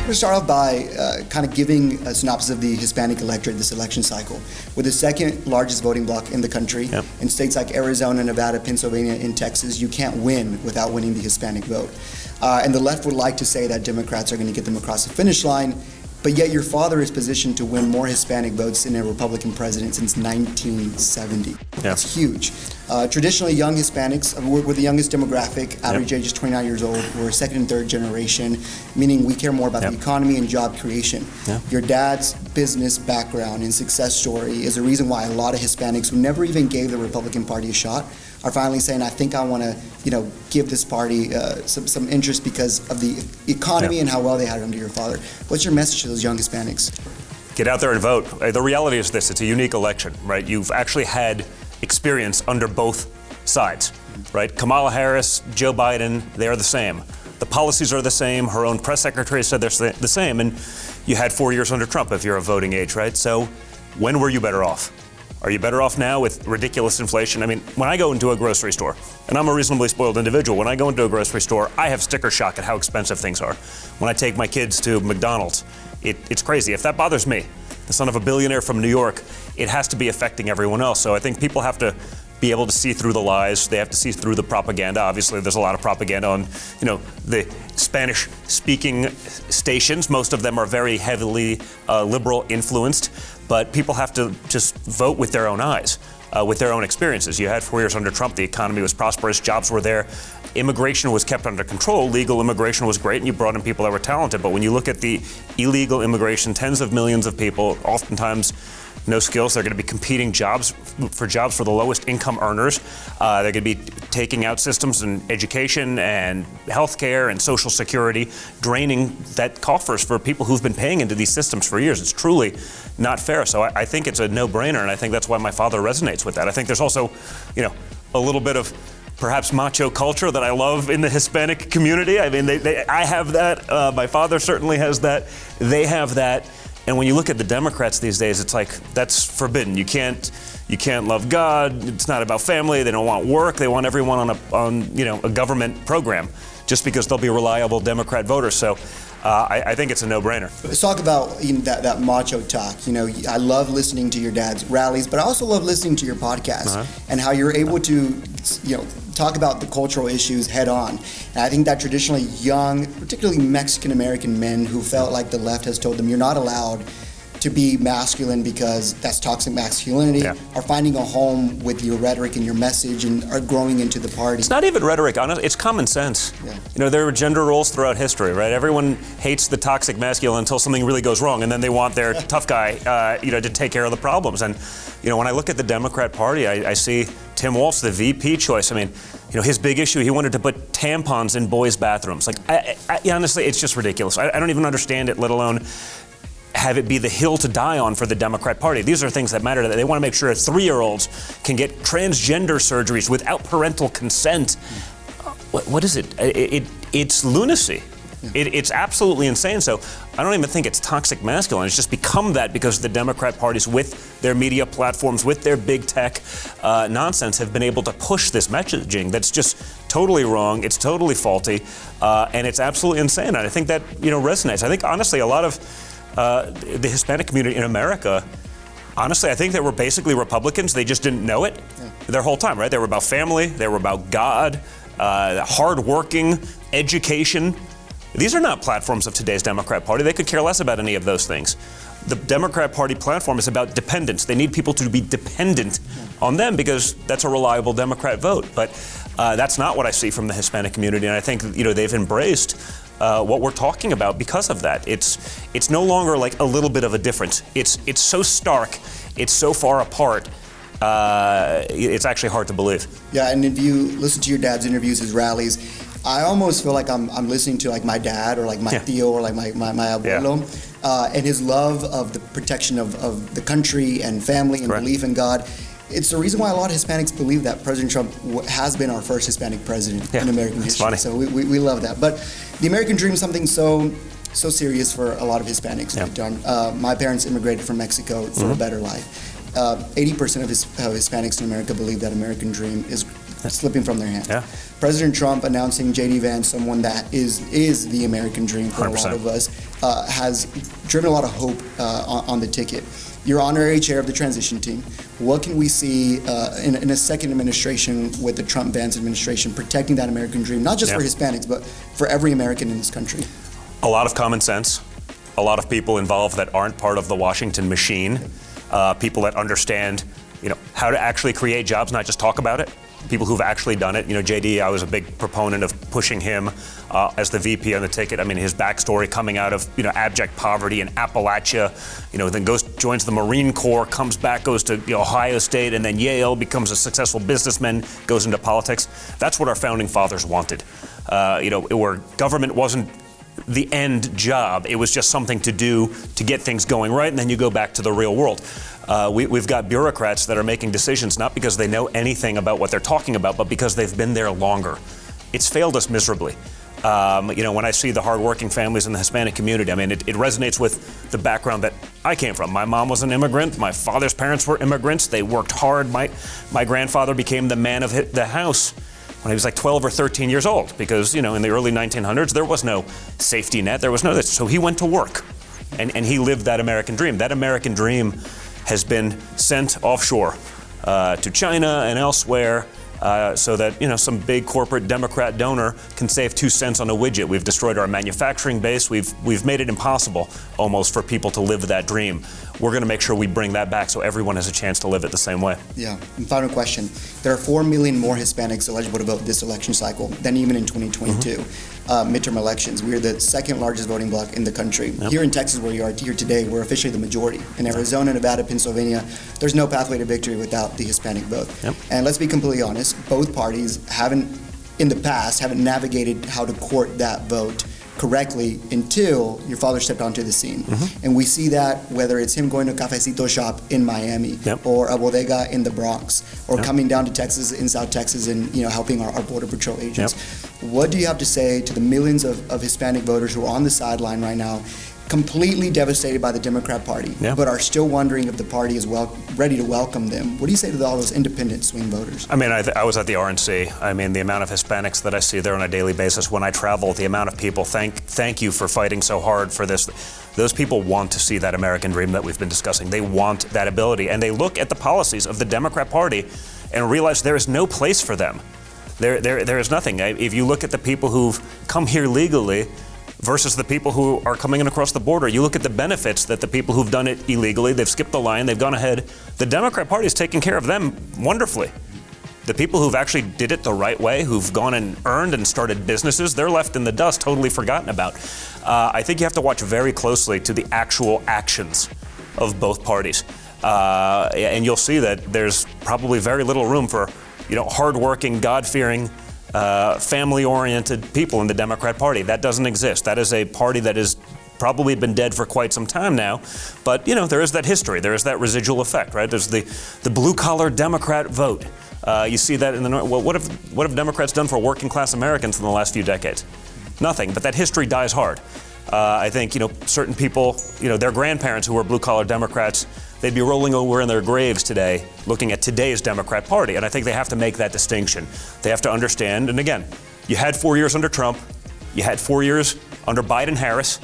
going to start off by kind of giving a synopsis of the Hispanic electorate this election cycle. We're the second largest voting bloc in the country. Yep. In states like Arizona, Nevada, Pennsylvania, and Texas, you can't win without winning the Hispanic vote. And the left would like to say that Democrats are going to get them across the finish line, but yet your father is positioned to win more Hispanic votes than a Republican president since 1970. That's huge. Traditionally, young Hispanics, we're the youngest demographic, average age is 29 years old. We're second and third generation, meaning we care more about the economy and job creation. Your dad's business background and success story is a reason why a lot of Hispanics who never even gave the Republican Party a shot are finally saying, I think I want to, give this party some interest because of the economy and how well they had it under your father. What's your message to those young Hispanics? Get out there and vote. The reality is this, it's a unique election, right? You've actually had experience under both sides, right? Kamala Harris, Joe Biden, they are the same. The policies are the same. Her own press secretary said they're the same. And you had 4 years under Trump if you're of voting age, right? So when were you better off? Are you better off now with ridiculous inflation? I mean, when I go into a grocery store, and I'm a reasonably spoiled individual, when I go into a grocery store, I have sticker shock at how expensive things are. When I take my kids to McDonald's, it's crazy. If that bothers me, the son of a billionaire from New York, it has to be affecting everyone else. So I think people have to be able to see through the lies. They have to see through the propaganda. Obviously, there's a lot of propaganda on, the Spanish-speaking stations. Most of them are very heavily liberal influenced, but people have to just vote with their own eyes, with their own experiences. You had 4 years under Trump. The economy was prosperous. Jobs were there. Immigration was kept under control. Legal immigration was great, and you brought in people that were talented. But when you look at the illegal immigration, tens of millions of people, oftentimes no skills. They're going to be competing for the lowest income earners. They're going to be taking out systems in education and healthcare and Social Security, draining that coffers for people who've been paying into these systems for years. It's truly not fair. So I think it's a no-brainer, and I think that's why my father resonates with that. I think there's also, a little bit of perhaps macho culture that I love in the Hispanic community. I mean, I have that. My father certainly has that. They have that. And when you look at the Democrats these days, it's like, that's forbidden. You can't love God. It's not about family. They don't want work. They want everyone on a government program, just because they'll be reliable Democrat voters. So I think it's a no-brainer. Let's talk about that macho talk. I love listening to your dad's rallies, but I also love listening to your podcast and how you're able to, talk about the cultural issues head on. And I think that traditionally young, particularly Mexican-American men who felt like the left has told them you're not allowed to be masculine because that's toxic masculinity, are finding a home with your rhetoric and your message and are growing into the party. It's not even rhetoric, honestly, it's common sense. There are gender roles throughout history, right? Everyone hates the toxic masculine until something really goes wrong, and then they want their tough guy, to take care of the problems. And, when I look at the Democrat Party, I see Tim Walz, the VP choice. I mean, his big issue, he wanted to put tampons in boys' bathrooms. Like, honestly, it's just ridiculous. I don't even understand it, let alone have it be the hill to die on for the Democrat Party. These are things that matter. They want to make sure 3-year-olds can get transgender surgeries without parental consent. What is it? It's lunacy. It's absolutely insane. So I don't even think it's toxic masculine. It's just become that because the Democrat parties, with their media platforms, with their big tech nonsense, have been able to push this messaging that's just totally wrong. It's totally faulty, and it's absolutely insane. And I think that resonates. I think honestly, a lot of the Hispanic community in America, honestly, I think they were basically Republicans. They just didn't know it their whole time, right? They were about family. They were about God, hardworking, education. These are not platforms of today's Democrat Party. They could care less about any of those things. The Democrat Party platform is about dependence. They need people to be dependent on them because that's a reliable Democrat vote. But that's not what I see from the Hispanic community, and I think they've embraced what we're talking about because of that. It's no longer like a little bit of a difference. It's so stark. It's so far apart. It's actually hard to believe. Yeah, and if you listen to your dad's interviews, his rallies, I almost feel like I'm listening to like my dad or like my tío or like my abuelo, and his love of the protection of the country and family and belief in God. It's the reason why a lot of Hispanics believe that President Trump has been our first Hispanic president in American history. Funny. So we love that. But the American dream is something so serious for a lot of Hispanics. My parents immigrated from Mexico for a better life. 80% of Hispanics in America believe that American dream is slipping from their hands. Yeah. President Trump announcing J.D. Vance, someone that is the American dream for 100%. a lot of us, has driven a lot of hope on the ticket. You're honorary chair of the transition team. What can we see in a second administration with the Trump-Vance administration protecting that American dream, not just for Hispanics, but for every American in this country? A lot of common sense, a lot of people involved that aren't part of the Washington machine, people that understand, how to actually create jobs, not just talk about it. People who've actually done it. JD, I was a big proponent of pushing him as the VP on the ticket. I mean, his backstory coming out of, abject poverty in Appalachia, then joins the Marine Corps, comes back, goes to Ohio State, and then Yale, becomes a successful businessman, goes into politics. That's what our founding fathers wanted. Where government wasn't the end job. It was just something to do to get things going right, and then you go back to the real world. We've got bureaucrats that are making decisions not because they know anything about what they're talking about, but because they've been there longer. It's failed us miserably. When I see the hardworking families in the Hispanic community, I mean, it resonates with the background that I came from. My mom was an immigrant. My father's parents were immigrants. They worked hard. My grandfather became the man of the house when he was like 12 or 13 years old because, in the early 1900s, there was no safety net. There was no this. So he went to work and he lived that American dream. That American dream has been sent offshore to China and elsewhere so that some big corporate Democrat donor can save 2 cents on a widget. We've destroyed our manufacturing base. We've made it impossible almost for people to live that dream. We're going to make sure we bring that back so everyone has a chance to live it the same way. Yeah. And final question. There are 4 million more Hispanics eligible to vote this election cycle than even in 2022 midterm elections. We're the second largest voting bloc in the country. Yep. Here in Texas, where you are here today, we're officially the majority. In Arizona, Nevada, Pennsylvania, there's no pathway to victory without the Hispanic vote. Yep. And let's be completely honest, both parties haven't navigated how to court that vote correctly until your father stepped onto the scene. And we see that whether it's him going to a cafecito shop in Miami or a bodega in the Bronx or coming down to Texas, in South Texas, and helping our Border Patrol agents. What do you have to say to the millions of Hispanic voters who are on the sideline right now, completely devastated by the Democrat Party, but are still wondering if the party is ready to welcome them? What do you say to all those independent swing voters? I mean, I was at the RNC. I mean, the amount of Hispanics that I see there on a daily basis when I travel, the amount of people, thank you for fighting so hard for this. Those people want to see that American dream that we've been discussing. They want that ability, and they look at the policies of the Democrat Party and realize there is no place for them. There is nothing. If you look at the people who've come here legally versus the people who are coming in across the border, you look at the benefits that the people who've done it illegally, they've skipped the line, they've gone ahead. The Democrat Party is taking care of them wonderfully. The people who've actually did it the right way, who've gone and earned and started businesses, they're left in the dust, totally forgotten about. I think you have to watch very closely to the actual actions of both parties. And you'll see that there's probably very little room for, hardworking, God-fearing, family-oriented people in the Democrat Party. That doesn't exist. That is a party that has probably been dead for quite some time now. But, there is that history. There is that residual effect, right? There's the blue-collar Democrat vote. You see that in the North. Well, what have Democrats done for working-class Americans in the last few decades? Nothing. But that history dies hard. I think, certain people, their grandparents who were blue-collar Democrats, they'd be rolling over in their graves today looking at today's Democrat Party. And I think they have to make that distinction. They have to understand, and again, you had 4 years under Trump, you had 4 years under Biden-Harris.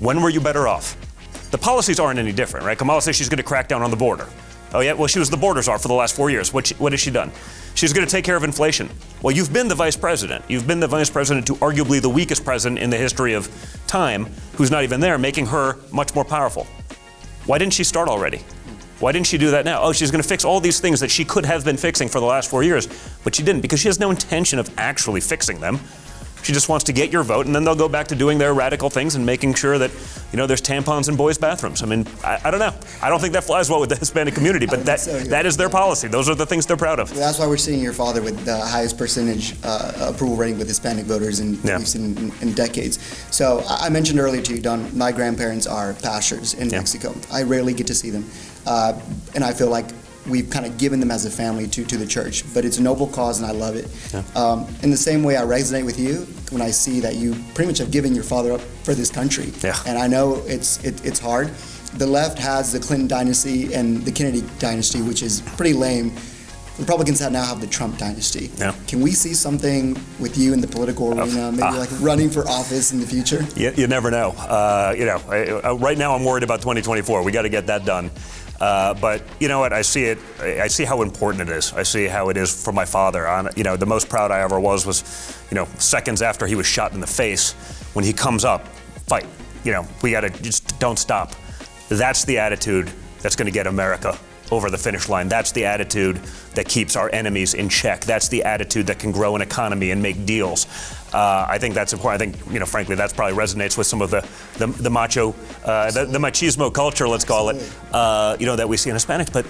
When were you better off? The policies aren't any different, right? Kamala says she's going to crack down on the border. Oh yeah, well, she was the border czar for the last 4 years. What has she done? She's going to take care of inflation. Well, you've been the vice president. You've been the vice president to arguably the weakest president in the history of time, who's not even there, making her much more powerful. Why didn't she start already? Why didn't she do that now? Oh, she's going to fix all these things that she could have been fixing for the last 4 years, but she didn't because she has no intention of actually fixing them. She just wants to get your vote, and then they'll go back to doing their radical things and making sure that, there's tampons in boys' bathrooms. I mean, I don't know. I don't think that flies well with the Hispanic community, but that is their policy. Those are the things they're proud of. Well, that's why we're seeing your father with the highest percentage approval rating with Hispanic voters we've seen in decades. So I mentioned earlier to you, Don, my grandparents are pastors in Mexico. I rarely get to see them, and I feel like we've kind of given them as a family to the church, but it's a noble cause and I love it. In the same way I resonate with you when I see that you pretty much have given your father up for this country. And I know it's hard. The left has the Clinton dynasty and the Kennedy dynasty, which is pretty lame. Republicans now have the Trump dynasty. Yeah. Can we see something with you in the political arena, maybe like running for office in the future? You never know. Right now I'm worried about 2024. We got to get that done. But you know what? I see it. I see how important it is. I see how it is for my father. The most proud I ever was, seconds after he was shot in the face, when he comes up, fight. We got to just don't stop. That's the attitude that's going to get America over the finish line. That's the attitude that keeps our enemies in check. That's the attitude that can grow an economy and make deals. I think that's important. I think, frankly, that probably resonates with some of the macho, the machismo culture, let's call it, that we see in Hispanics. But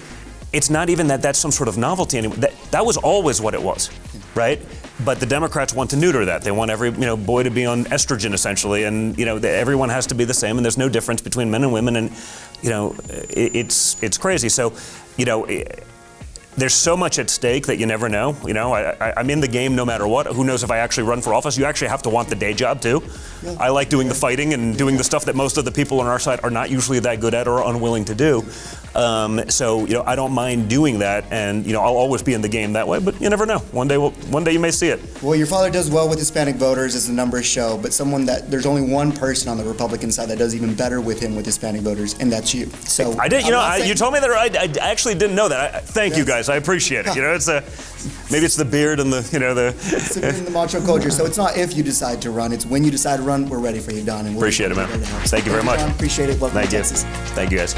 it's not even that that's some sort of novelty anymore. That was always what it was, right? But the Democrats want to neuter that. They want every boy to be on estrogen essentially, and everyone has to be the same, and there's no difference between men and women, and it's crazy. So there's so much at stake that you never know. I'm in the game no matter what. Who knows if I actually run for office? You actually have to want the day job too. Yeah. I like doing the fighting and doing the stuff that most of the people on our side are not usually that good at or unwilling to do. So I don't mind doing that, and I'll always be in the game that way. But you never know. One day you may see it. Well, your father does well with Hispanic voters, as the numbers show. But there's only one person on the Republican side that does even better with him with Hispanic voters, and that's you. So I did. You told me that. I actually didn't know that. Thank you guys. I appreciate it. Maybe it's the beard and the. It's in the macho culture. So it's not if you decide to run; it's when you decide to run. We're ready for you, Don. And appreciate it, man. Thank you very much. Don, appreciate it. Welcome to Texas. Thank you, guys.